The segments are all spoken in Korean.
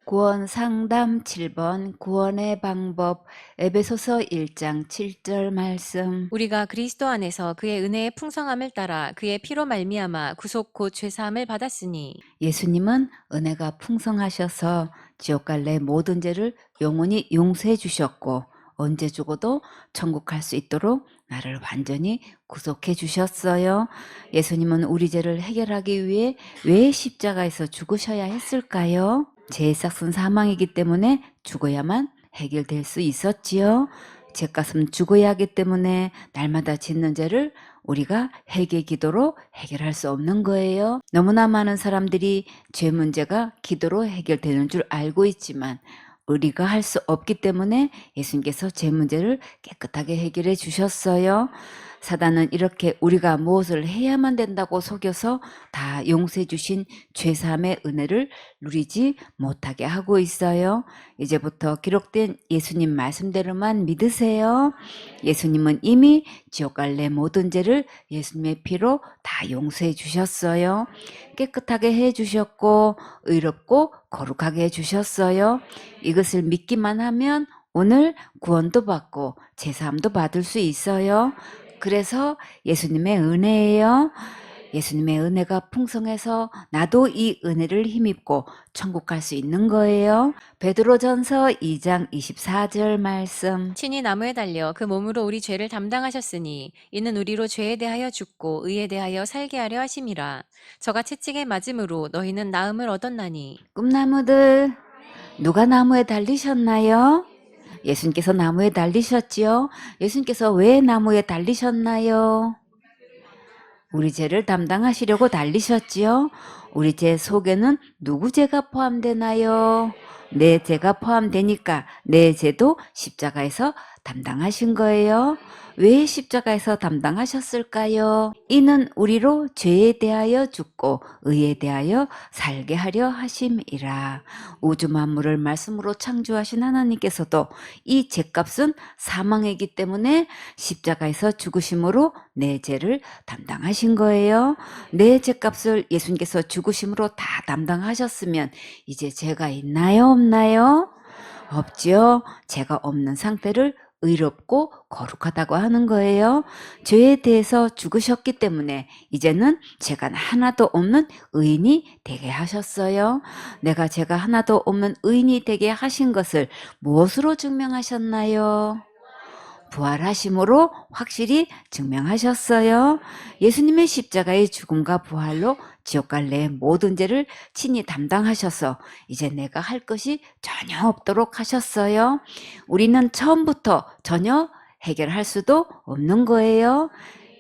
구원 상담 7번 구원의 방법 에베소서 1장 7절 말씀. 우리가 그리스도 안에서 그의 은혜의 풍성함을 따라 그의 피로 말미암아 구속 곧 죄사함을 받았으니 예수님은 은혜가 풍성하셔서 지옥 갈래 모든 죄를 영원히 용서해 주셨고 언제 죽어도 천국 갈 수 있도록 나를 완전히 구속해 주셨어요. 예수님은 우리 죄를 해결하기 위해 왜 십자가에서 죽으셔야 했을까요? 죄의 삭은 사망이기 때문에 죽어야만 해결될 수 있었지요. 죄값은 죽어야 하기 때문에 날마다 짓는 죄를 우리가 회개 기도로 해결할 수 없는 거예요. 너무나 많은 사람들이 죄 문제가 기도로 해결되는 줄 알고 있지만 우리가 할 수 없기 때문에 예수님께서 죄 문제를 깨끗하게 해결해 주셨어요. 사단은 이렇게 우리가 무엇을 해야만 된다고 속여서 다 용서해 주신 죄사함의 은혜를 누리지 못하게 하고 있어요. 이제부터 기록된 예수님 말씀대로만 믿으세요. 예수님은 이미 지옥 갈래 모든 죄를 예수님의 피로 다 용서해 주셨어요. 깨끗하게 해 주셨고 의롭고 거룩하게 해 주셨어요. 이것을 믿기만 하면 오늘 구원도 받고 제사함도 받을 수 있어요. 그래서 예수님의 은혜예요. 예수님의 은혜가 풍성해서 나도 이 은혜를 힘입고 천국 갈 수 있는 거예요. 베드로전서 2장 24절 말씀. 친히 나무에 달려 그 몸으로 우리 죄를 담당하셨으니 이는 우리로 죄에 대하여 죽고 의에 대하여 살게 하려 하심이라. 저가 채찍에 맞음으로 너희는 나음을 얻었나니. 꿈나무들 누가 나무에 달리셨나요? 예수님께서 나무에 달리셨지요. 예수님께서 왜 나무에 달리셨나요? 우리 죄를 담당하시려고 달리셨지요. 우리 죄 속에는 누구 죄가 포함되나요? 내 죄가 포함되니까 내 죄도 십자가에서 담당하신 거예요. 왜 십자가에서 담당하셨을까요? 이는 우리로 죄에 대하여 죽고 의에 대하여 살게 하려 하심이라. 우주 만물을 말씀으로 창조하신 하나님께서도 이 죄값은 사망이기 때문에 십자가에서 죽으심으로 내 죄를 담당하신 거예요. 내 죄값을 예수님께서 죽으심으로 다 담당하셨으면 이제 죄가 있나요, 없나요? 없지요. 죄가 없는 상태를 의롭고 거룩하다고 하는 거예요. 죄에 대해서 죽으셨기 때문에 이제는 죄가 하나도 없는 의인이 되게 하셨어요. 내가 죄가 하나도 없는 의인이 되게 하신 것을 무엇으로 증명하셨나요? 부활하심으로 확실히 증명하셨어요. 예수님의 십자가의 죽음과 부활로 지옥 갈래 모든 죄를 친히 담당하셔서 이제 내가 할 것이 전혀 없도록 하셨어요. 우리는 처음부터 전혀 해결할 수도 없는 거예요.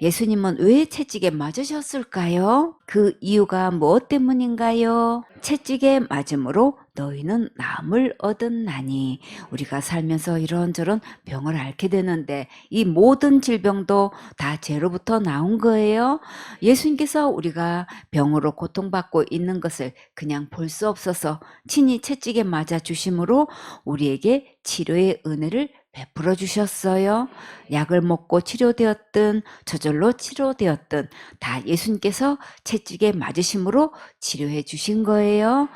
예수님은 왜 채찍에 맞으셨을까요? 그 이유가 무엇 때문인가요? 채찍에 맞음으로 너희는 나음을 얻었나니. 우리가 살면서 이런저런 병을 앓게 되는데 이 모든 질병도 다 죄로부터 나온 거예요. 예수님께서 우리가 병으로 고통받고 있는 것을 그냥 볼 수 없어서 친히 채찍에 맞아 주심으로 우리에게 치료의 은혜를 베풀어 주셨어요. 약을 먹고 치료되었든 저절로 치료되었든 다 예수님께서 채찍에 맞으심으로 치료해 주신 거예요.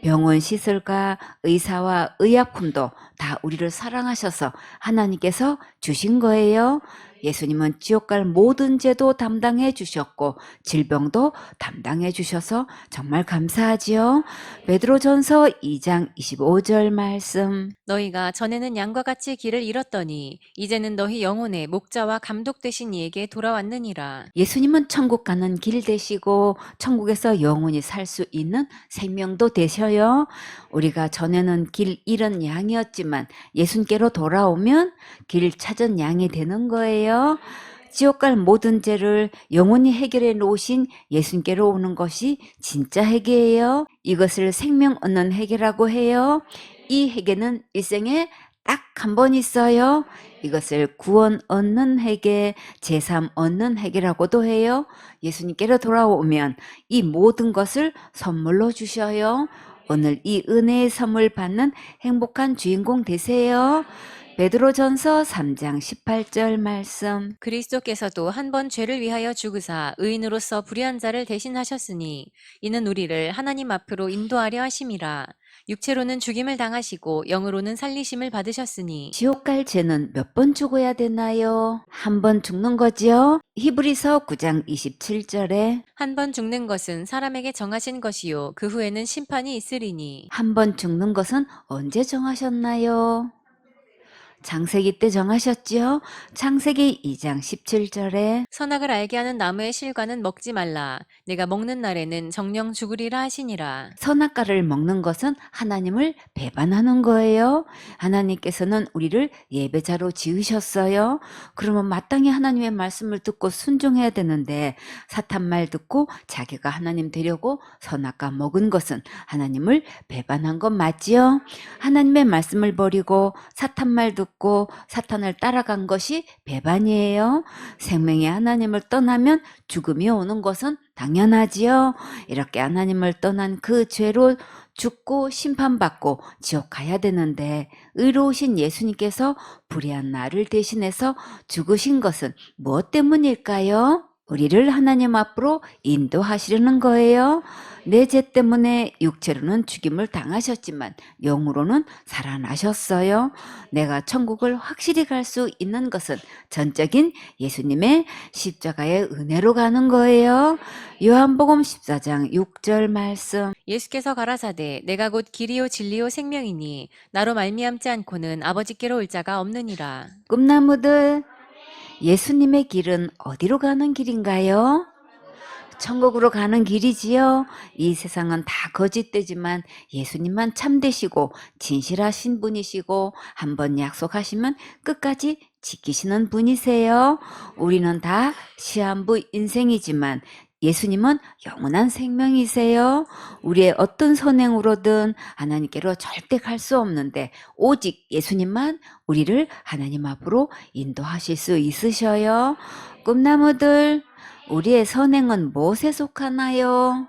병원 시설과 의사와 의약품도 다 우리를 사랑하셔서 하나님께서 주신 거예요. 예수님은 지옥 갈 모든 죄도 담당해 주셨고 질병도 담당해 주셔서 정말 감사하지요. 베드로전서 2장 25절 말씀. 너희가 전에는 양과 같이 길을 잃었더니 이제는 너희 영혼의 목자와 감독 되신 이에게 돌아왔느니라. 예수님은 천국 가는 길 되시고 천국에서 영원히 살 수 있는 생명도 되셔요. 우리가 전에는 길 잃은 양이었지만 예수님께로 돌아오면 길 찾은 양이 되는 거예요. 지옥 갈 모든 죄를 영원히 해결해 놓으신 예수님께로 오는 것이 진짜 회개예요. 이것을 생명 얻는 회개라고 해요. 이 회개는 일생에 딱 한 번 있어요. 이것을 구원 얻는 회개, 제삼 얻는 회개라고도 해요. 예수님께로 돌아오면 이 모든 것을 선물로 주셔요. 오늘 이 은혜의 선물 받는 행복한 주인공 되세요. 베드로전서 3장 18절 말씀. 그리스도께서도 한 번 죄를 위하여 죽으사 의인으로서 불의한 자를 대신하셨으니 이는 우리를 하나님 앞으로 인도하려 하심이라. 육체로는 죽임을 당하시고 영으로는 살리심을 받으셨으니 지옥 갈 죄는 몇 번 죽어야 되나요? 한 번 죽는 거지요? 히브리서 9장 27절에 한 번 죽는 것은 사람에게 정하신 것이요 그 후에는 심판이 있으리니 한 번 죽는 것은 언제 정하셨나요? 창세기 때 정하셨지요? 창세기 2장 17절에 선악을 알게 하는 나무의 실과는 먹지 말라 내가 먹는 날에는 정령 죽으리라 하시니라. 선악과를 먹는 것은 하나님을 배반하는 거예요. 하나님께서는 우리를 예배자로 지으셨어요. 그러면 마땅히 하나님의 말씀을 듣고 순종해야 되는데 사탄 말 듣고 자기가 하나님 되려고 선악과 먹은 것은 하나님을 배반한 것 맞지요? 하나님의 말씀을 버리고 사탄 말 듣고 사탄을 따라간 것이 배반이에요. 생명의 하나님을 떠나면 죽음이 오는 것은 당연하지요. 이렇게 하나님을 떠난 그 죄로 죽고 심판받고 지옥 가야 되는데 의로우신 예수님께서 불의한 나를 대신해서 죽으신 것은 무엇 때문일까요? 우리를 하나님 앞으로 인도하시려는 거예요. 내 죄 때문에 육체로는 죽임을 당하셨지만 영으로는 살아나셨어요. 내가 천국을 확실히 갈 수 있는 것은 전적인 예수님의 십자가의 은혜로 가는 거예요. 요한복음 14장 6절 말씀. 예수께서 가라사대 내가 곧 길이요 진리요 생명이니 나로 말미암지 않고는 아버지께로 올 자가 없느니라. 꿈나무들, 예수님의 길은 어디로 가는 길인가요? 천국으로 가는 길이지요. 이 세상은 다 거짓되지만 예수님만 참되시고 진실하신 분이시고 한번 약속하시면 끝까지 지키시는 분이세요. 우리는 다 시한부 인생이지만 예수님은 영원한 생명이세요. 우리의 어떤 선행으로든 하나님께로 절대 갈 수 없는데 오직 예수님만 우리를 하나님 앞으로 인도하실 수 있으셔요. 꿈나무들, 우리의 선행은 무엇에 속하나요?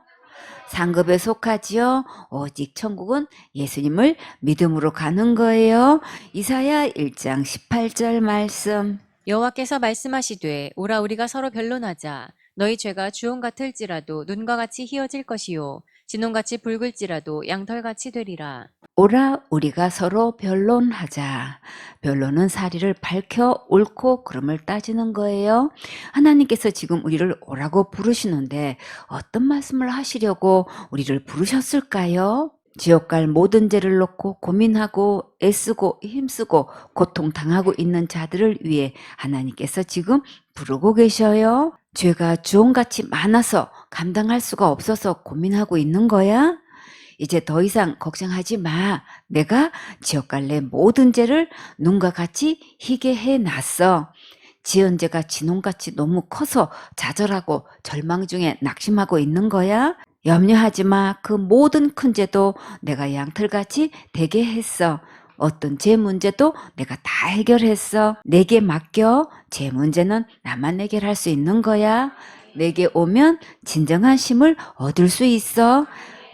상급에 속하지요. 오직 천국은 예수님을 믿음으로 가는 거예요. 이사야 1장 18절 말씀. 여호와께서 말씀하시되 오라 우리가 서로 변론하자 너희 죄가 주홍 같을지라도 눈과 같이 희어질 것이요 진홍같이 붉을지라도 양털같이 되리라. 오라 우리가 서로 변론하자. 변론은 사리를 밝혀 옳고 그름을 따지는 거예요. 하나님께서 지금 우리를 오라고 부르시는데 어떤 말씀을 하시려고 우리를 부르셨을까요? 지옥 갈 모든 죄를 놓고 고민하고 애쓰고 힘쓰고 고통당하고 있는 자들을 위해 하나님께서 지금 부르고 계셔요. 죄가 주홍같이 많아서 감당할 수가 없어서 고민하고 있는 거야? 이제 더 이상 걱정하지 마. 내가 지옥 갈래 모든 죄를 눈과 같이 희게 해놨어. 지은 죄가 진홍같이 너무 커서 좌절하고 절망 중에 낙심하고 있는 거야? 염려하지 마. 그 모든 큰 죄도 내가 양털같이 되게 했어. 어떤 죄 문제도 내가 다 해결했어. 내게 맡겨. 죄 문제는 나만 해결할 수 있는 거야. 내게 오면 진정한 쉼을 얻을 수 있어.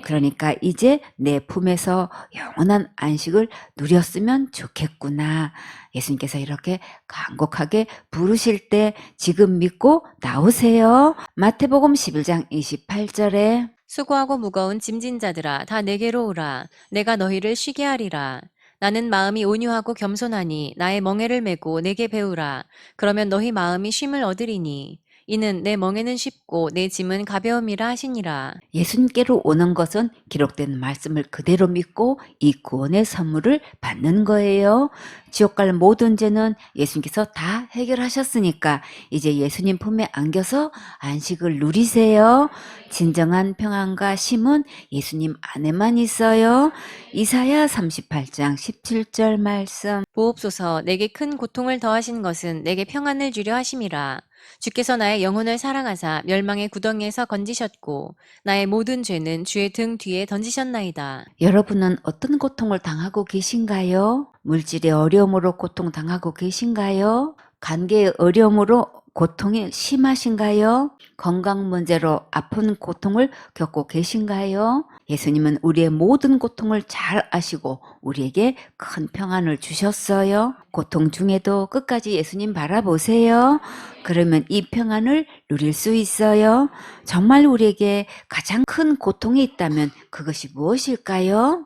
그러니까 이제 내 품에서 영원한 안식을 누렸으면 좋겠구나. 예수님께서 이렇게 간곡하게 부르실 때 지금 믿고 나오세요. 마태복음 11장 28절에 수고하고 무거운 짐진 자들아 다 내게로 오라 내가 너희를 쉬게 하리라. 나는 마음이 온유하고 겸손하니 나의 멍에를 메고 내게 배우라. 그러면 너희 마음이 쉼을 얻으리니 이는 내 멍에는 쉽고 내 짐은 가벼움이라 하시니라. 예수님께로 오는 것은 기록된 말씀을 그대로 믿고 이 구원의 선물을 받는 거예요. 지옥 갈 모든 죄는 예수님께서 다 해결하셨으니까 이제 예수님 품에 안겨서 안식을 누리세요. 진정한 평안과 쉼은 예수님 안에만 있어요. 이사야 38장 17절 말씀. 보옵소서 내게 큰 고통을 더하신 것은 내게 평안을 주려 하심이라. 주께서 나의 영혼을 사랑하사 멸망의 구덩이에서 건지셨고 나의 모든 죄는 주의 등 뒤에 던지셨나이다. 여러분은 어떤 고통을 당하고 계신가요? 물질의 어려움으로 고통당하고 계신가요? 관계의 어려움으로 고통이 심하신가요? 건강 문제로 아픈 고통을 겪고 계신가요? 예수님은 우리의 모든 고통을 잘 아시고 우리에게 큰 평안을 주셨어요. 고통 중에도 끝까지 예수님 바라보세요. 그러면 이 평안을 누릴 수 있어요. 정말 우리에게 가장 큰 고통이 있다면 그것이 무엇일까요?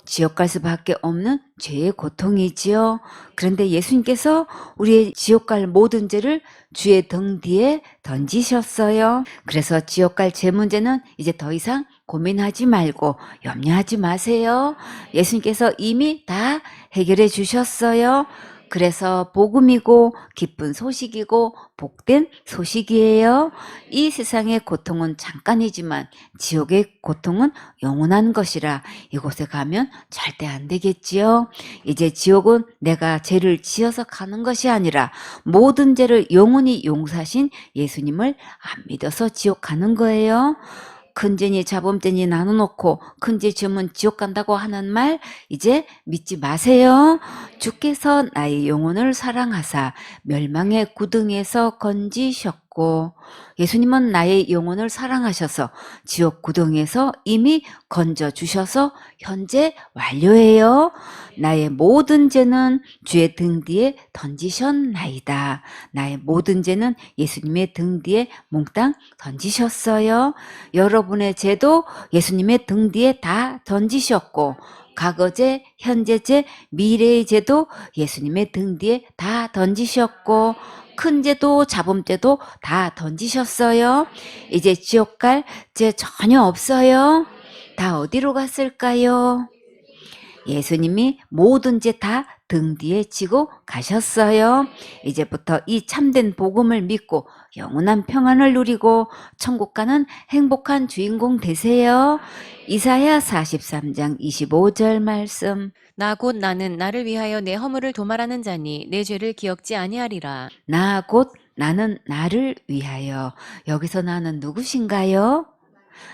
지옥 갈 수밖에 없는 죄의 고통이지요. 그런데 예수님께서 우리의 지옥 갈 모든 죄를 주의 등 뒤에 던지셨어요. 그래서 지옥 갈 죄 문제는 이제 더 이상 고민하지 말고 염려하지 마세요. 예수님께서 이미 다 해결해 주셨어요. 그래서 복음이고 기쁜 소식이고 복된 소식이에요. 이 세상의 고통은 잠깐이지만 지옥의 고통은 영원한 것이라 이곳에 가면 절대 안 되겠지요. 이제 지옥은 내가 죄를 지어서 가는 것이 아니라 모든 죄를 영원히 용서하신 예수님을 안 믿어서 지옥 가는 거예요. 큰 죄니 자범죄니 나눠놓고 큰 죄 지으면 지옥 간다고 하는 말 이제 믿지 마세요. 주께서 나의 영혼을 사랑하사 멸망의 구덩이에서 건지셨고 예수님은 나의 영혼을 사랑하셔서 지옥 구덩이에서 이미 건져주셔서 현재 완료해요. 나의 모든 죄는 주의 등 뒤에 던지셨나이다. 나의 모든 죄는 예수님의 등 뒤에 몽땅 던지셨어요. 여러분의 죄도 예수님의 등 뒤에 다 던지셨고 과거죄, 현재죄, 미래의 죄도 예수님의 등 뒤에 다 던지셨고 큰 죄도 자범죄도 다 던지셨어요. 이제 지옥 갈 죄 전혀 없어요. 다 어디로 갔을까요? 예수님이 모든 죄 다 등 뒤에 지고 가셨어요. 이제부터 이 참된 복음을 믿고 영원한 평안을 누리고 천국 가는 행복한 주인공 되세요. 이사야 43장 25절 말씀. 나 곧 나는 나를 위하여 내 허물을 도말하는 자니 내 죄를 기억지 아니하리라. 나 곧 나는 나를 위하여. 여기서 나는 누구신가요?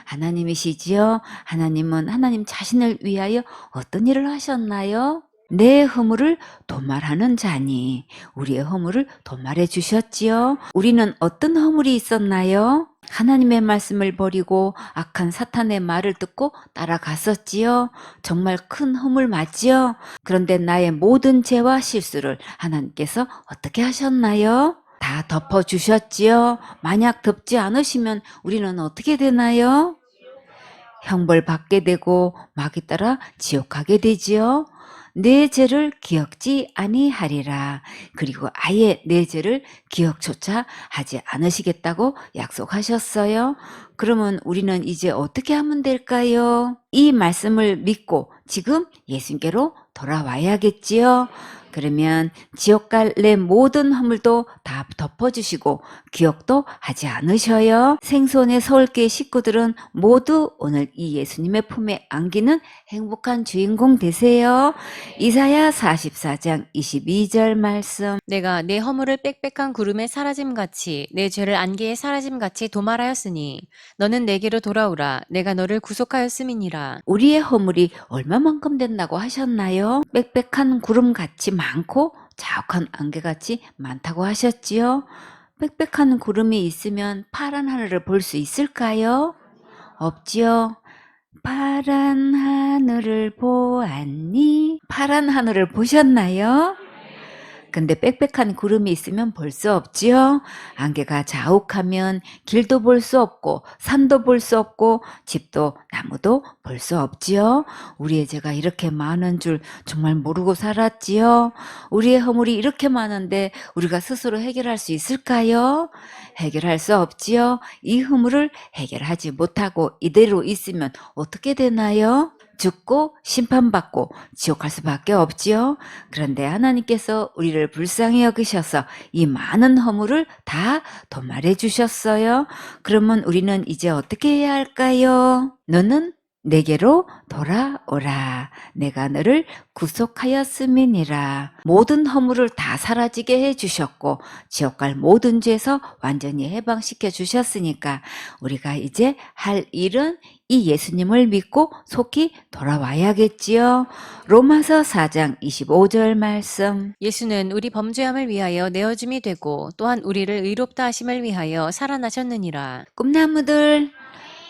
하나님이시지요. 하나님은 하나님 자신을 위하여 어떤 일을 하셨나요? 내 허물을 도말하는 자니 우리의 허물을 도말해 주셨지요. 우리는 어떤 허물이 있었나요? 하나님의 말씀을 버리고 악한 사탄의 말을 듣고 따라갔었지요. 정말 큰 허물 맞지요. 그런데 나의 모든 죄와 실수를 하나님께서 어떻게 하셨나요? 다 덮어주셨지요. 만약 덮지 않으시면 우리는 어떻게 되나요? 형벌 받게 되고 마귀 따라 지옥 가게 되지요. 내 죄를 기억지 아니하리라. 그리고 아예 내 죄를 기억조차 하지 않으시겠다고 약속하셨어요. 그러면 우리는 이제 어떻게 하면 될까요? 이 말씀을 믿고 지금 예수님께로 돌아와야겠지요. 그러면 지옥 갈 내 모든 허물도 다 덮어주시고 기억도 하지 않으셔요. 생손의 서울교회 식구들은 모두 오늘 이 예수님의 품에 안기는 행복한 주인공 되세요. 이사야 44장 22절 말씀. 내가 내 허물을 빽빽한 구름에 사라짐같이 내 죄를 안개에 사라짐같이 도말하였으니 너는 내게로 돌아오라. 내가 너를 구속하였음이니라. 우리의 허물이 얼마만큼 된다고 하셨나요? 빽빽한 구름같이 많고 자욱한 안개같이 많다고 하셨지요? 빽빽한 구름이 있으면 파란 하늘을 볼 수 있을까요? 없지요. 파란 하늘을 보았니? 파란 하늘을 보셨나요? 근데 빽빽한 구름이 있으면 볼 수 없지요. 안개가 자욱하면 길도 볼 수 없고 산도 볼 수 없고 집도 나무도 볼 수 없지요. 우리의 죄가 이렇게 많은 줄 정말 모르고 살았지요. 우리의 허물이 이렇게 많은데 우리가 스스로 해결할 수 있을까요? 해결할 수 없지요. 이 허물을 해결하지 못하고 이대로 있으면 어떻게 되나요? 죽고 심판받고 지옥 갈 수밖에 없지요. 그런데 하나님께서 우리를 불쌍히 여기셔서 이 많은 허물을 다 도말해 주셨어요. 그러면 우리는 이제 어떻게 해야 할까요? 너는 내게로 돌아오라. 내가 너를 구속하였음이니라. 모든 허물을 다 사라지게 해주셨고 지옥 갈 모든 죄에서 완전히 해방시켜 주셨으니까 우리가 이제 할 일은 이 예수님을 믿고 속히 돌아와야겠지요. 로마서 4장 25절 말씀. 예수는 우리 범죄함을 위하여 내어짐이 되고 또한 우리를 의롭다 하심을 위하여 살아나셨느니라. 꿈나무들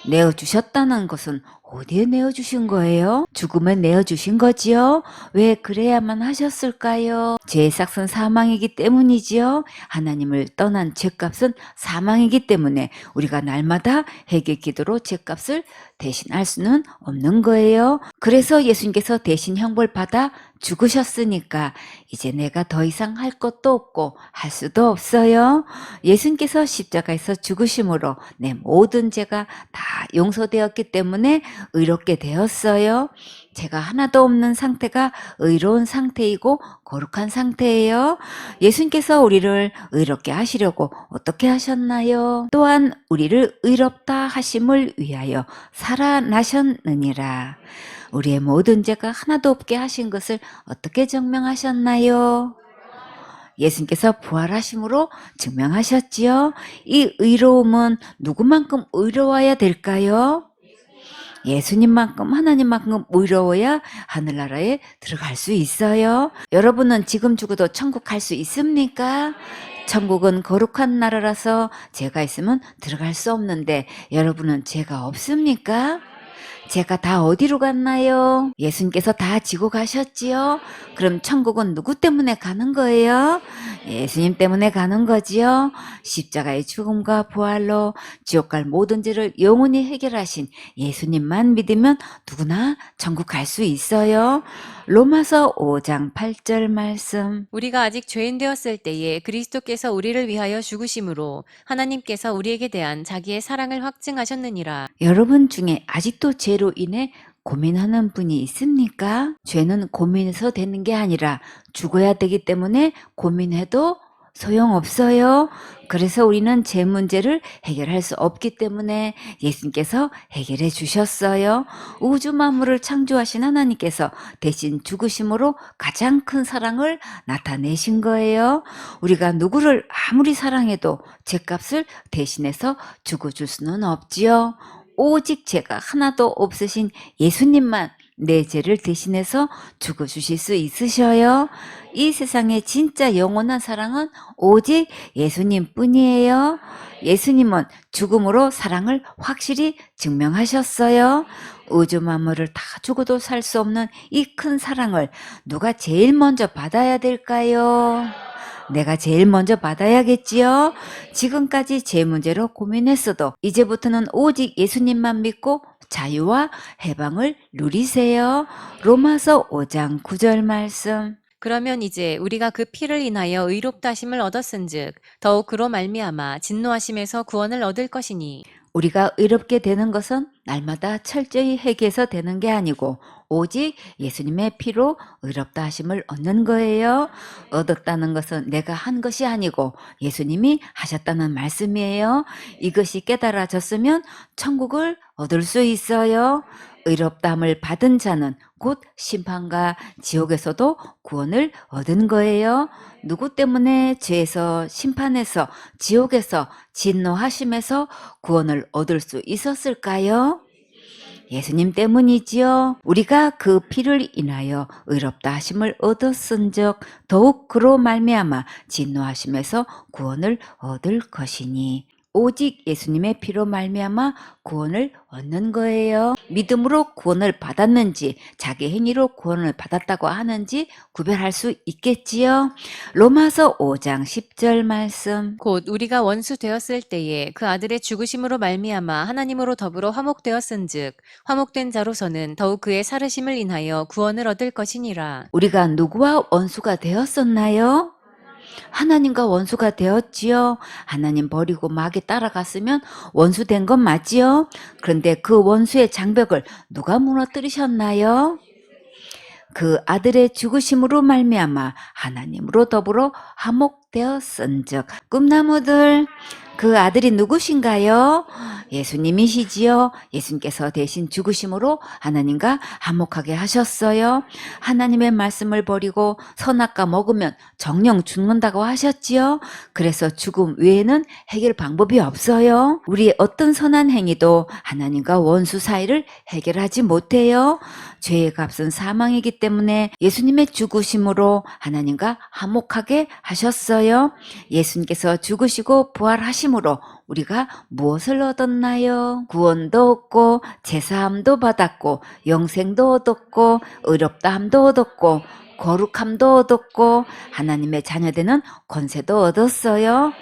내어주셨다는 것은 어디에 내어주신 거예요? 죽음에 내어주신 거지요? 왜 그래야만 하셨을까요? 죄의 삭은 사망이기 때문이지요. 하나님을 떠난 죄값은 사망이기 때문에 우리가 날마다 회개 기도로 죄값을 대신할 수는 없는 거예요. 그래서 예수님께서 대신 형벌 받아 죽으셨으니까 이제 내가 더 이상 할 것도 없고 할 수도 없어요. 예수님께서 십자가에서 죽으심으로 내 모든 죄가 다 용서되었기 때문에 의롭게 되었어요. 죄가 하나도 없는 상태가 의로운 상태이고 거룩한 상태예요. 예수님께서 우리를 의롭게 하시려고 어떻게 하셨나요? 또한 우리를 의롭다 하심을 위하여 살아나셨느니라. 우리의 모든 죄가 하나도 없게 하신 것을 어떻게 증명하셨나요? 예수님께서 부활하심으로 증명하셨지요. 이 의로움은 누구만큼 의로워야 될까요? 예수님만큼 하나님만큼 의로워야 하늘나라에 들어갈 수 있어요. 여러분은 지금 죽어도 천국 갈 수 있습니까? 천국은 거룩한 나라라서 죄가 있으면 들어갈 수 없는데 여러분은 죄가 없습니까? 죄가 다 어디로 갔나요? 예수님께서 다 지고 가셨지요? 그럼 천국은 누구 때문에 가는 거예요? 예수님 때문에 가는 거지요? 십자가의 죽음과 부활로 지옥 갈 모든 죄를 영원히 해결하신 예수님만 믿으면 누구나 천국 갈 수 있어요. 로마서 5장 8절 말씀. 우리가 아직 죄인 되었을 때에 그리스도께서 우리를 위하여 죽으심으로 하나님께서 우리에게 대한 자기의 사랑을 확증하셨느니라. 여러분 중에 아직도 죄로 인해 고민하는 분이 있습니까? 죄는 고민해서 되는 게 아니라 죽어야 되기 때문에 고민해도 소용없어요. 그래서 우리는 죄 문제를 해결할 수 없기 때문에 예수님께서 해결해 주셨어요. 우주 만물을 창조하신 하나님께서 대신 죽으심으로 가장 큰 사랑을 나타내신 거예요. 우리가 누구를 아무리 사랑해도 죄값을 대신해서 죽어줄 수는 없지요. 오직 죄가 하나도 없으신 예수님만 내 죄를 대신해서 죽어주실 수 있으셔요. 이 세상에 진짜 영원한 사랑은 오직 예수님 뿐이에요. 예수님은 죽음으로 사랑을 확실히 증명하셨어요. 우주 만물을 다 죽어도 살 수 없는 이 큰 사랑을 누가 제일 먼저 받아야 될까요? 내가 제일 먼저 받아야겠지요. 지금까지 제 문제로 고민했어도 이제부터는 오직 예수님만 믿고 자유와 해방을 누리세요. 로마서 5장 9절 말씀. 그러면 이제 우리가 그 피를 인하여 의롭다 하심을 얻었은즉 더욱 그로 말미암아 진노하심에서 구원을 얻을 것이니. 우리가 의롭게 되는 것은 날마다 철저히 회개해서 되는 게 아니고 오직 예수님의 피로 의롭다 하심을 얻는 거예요. 얻었다는 것은 내가 한 것이 아니고 예수님이 하셨다는 말씀이에요. 이것이 깨달아졌으면 천국을 얻을 수 있어요. 의롭다함을 받은 자는 곧 심판과 지옥에서도 구원을 얻은 거예요. 누구 때문에 죄에서 심판에서 지옥에서 진노하심에서 구원을 얻을 수 있었을까요? 예수님 때문이지요. 우리가 그 피를 인하여 의롭다 하심을 얻었은즉 더욱 그로 말미암아 진노하심에서 구원을 얻을 것이니. 오직 예수님의 피로 말미암아 구원을 얻는 거예요. 믿음으로 구원을 받았는지 자기 행위로 구원을 받았다고 하는지 구별할 수 있겠지요. 로마서 5장 10절 말씀. 곧 우리가 원수 되었을 때에 그 아들의 죽으심으로 말미암아 하나님으로 더불어 화목되었은즉 화목된 자로서는 더욱 그의 살으심을 인하여 구원을 얻을 것이니라. 우리가 누구와 원수가 되었었나요? 하나님과 원수가 되었지요. 하나님 버리고 마귀 따라갔으면 원수 된 건 맞지요. 그런데 그 원수의 장벽을 누가 무너뜨리셨나요? 그 아들의 죽으심으로 말미암아 하나님으로 더불어 화목되었은즉. 꿈나무들, 그 아들이 누구신가요? 예수님이시지요. 예수님께서 대신 죽으심으로 하나님과 화목하게 하셨어요. 하나님의 말씀을 버리고 선악과 먹으면 정령 죽는다고 하셨지요. 그래서 죽음 외에는 해결 방법이 없어요. 우리의 어떤 선한 행위도 하나님과 원수 사이를 해결하지 못해요. 죄의 값은 사망이기 때문에 예수님의 죽으심으로 하나님과 화목하게 하셨어요. 예수님께서 죽으시고 부활하신 하심으로 우리가 무엇을 얻었나요? 구원도 얻고 제사함도 받았고 영생도 얻었고 의롭다함도 얻었고 거룩함도 얻었고 하나님의 자녀되는 권세도 얻었어요.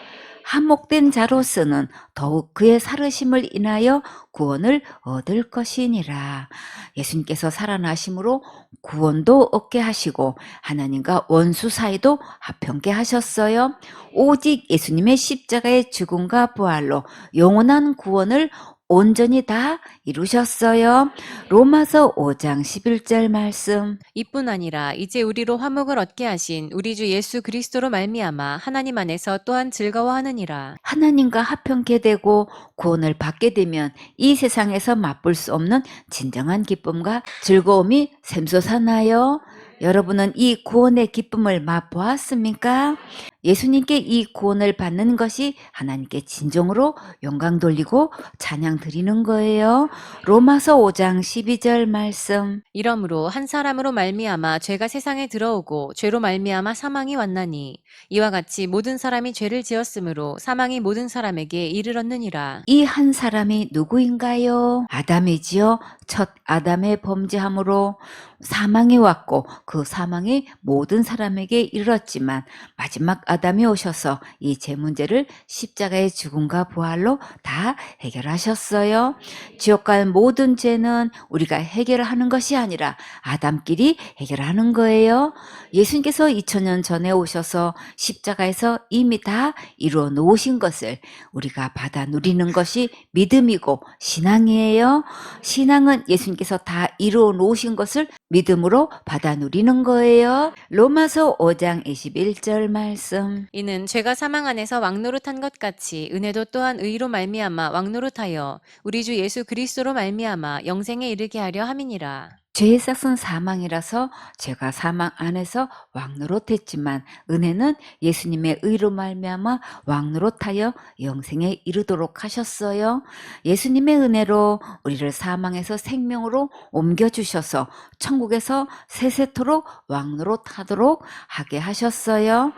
한목된 자로서는 더욱 그의 살으심을 인하여 구원을 얻을 것이니라. 예수님께서 살아나심으로 구원도 얻게 하시고 하나님과 원수 사이도 화평케 하셨어요. 오직 예수님의 십자가의 죽음과 부활로 영원한 구원을 온전히 다 이루셨어요. 로마서 5장 11절 말씀. 이뿐 아니라 이제 우리로 화목을 얻게 하신 우리 주 예수 그리스도로 말미암아 하나님 안에서 또한 즐거워하느니라. 하나님과 화평케 되고 구원을 받게 되면 이 세상에서 맛볼 수 없는 진정한 기쁨과 즐거움이 샘솟아나요. 여러분은 이 구원의 기쁨을 맛보았습니까? 예수님께 이 구원을 받는 것이 하나님께 진정으로 영광 돌리고 찬양 드리는 거예요. 로마서 5장 12절 말씀. 이러므로 한 사람으로 말미암아 죄가 세상에 들어오고 죄로 말미암아 사망이 왔나니 이와 같이 모든 사람이 죄를 지었으므로 사망이 모든 사람에게 이르렀느니라. 이 한 사람이 누구인가요? 아담이지요. 첫 아담의 범죄함으로 사망이 왔고 그 사망이 모든 사람에게 이르렀지만 마지막 아담이 오셔서 이 죄 문제를 십자가의 죽음과 부활로 다 해결하셨어요. 지옥 갈 모든 죄는 우리가 해결하는 것이 아니라 아담끼리 해결하는 거예요. 예수님께서 2000년 전에 오셔서 십자가에서 이미 다 이루어 놓으신 것을 우리가 받아 누리는 것이 믿음이고 신앙이에요. 신앙은 예수님께서 다 이루어 놓으신 것을 믿음으로 받아 누리는 거예요. 로마서 5장 21절 말씀. 이는 죄가 사망 안에서 왕노릇한 것 같이 은혜도 또한 의로 말미암아 왕노릇하여 우리 주 예수 그리스도로 말미암아 영생에 이르게 하려 함이니라. 죄의 싹은 사망이라서 죄가 사망 안에서 왕노릇했지만 은혜는 예수님의 의로 말미암아 왕노릇하여 영생에 이르도록 하셨어요. 예수님의 은혜로 우리를 사망에서 생명으로 옮겨주셔서 천국에서 세세토록 왕노릇하도록 하게 하셨어요.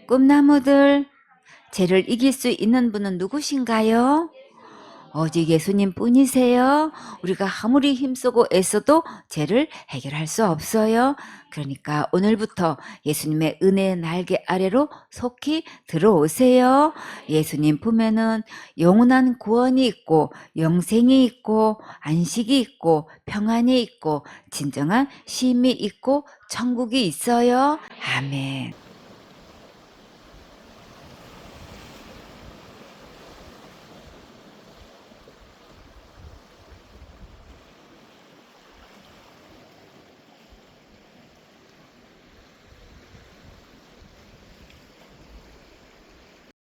꿈나무들, 죄를 이길 수 있는 분은 누구신가요? 오직 예수님 뿐이세요. 우리가 아무리 힘쓰고 애써도 죄를 해결할 수 없어요. 그러니까 오늘부터 예수님의 은혜의 날개 아래로 속히 들어오세요. 예수님 품에는 영원한 구원이 있고 영생이 있고 안식이 있고 평안이 있고 진정한 쉼이 있고 천국이 있어요. 아멘.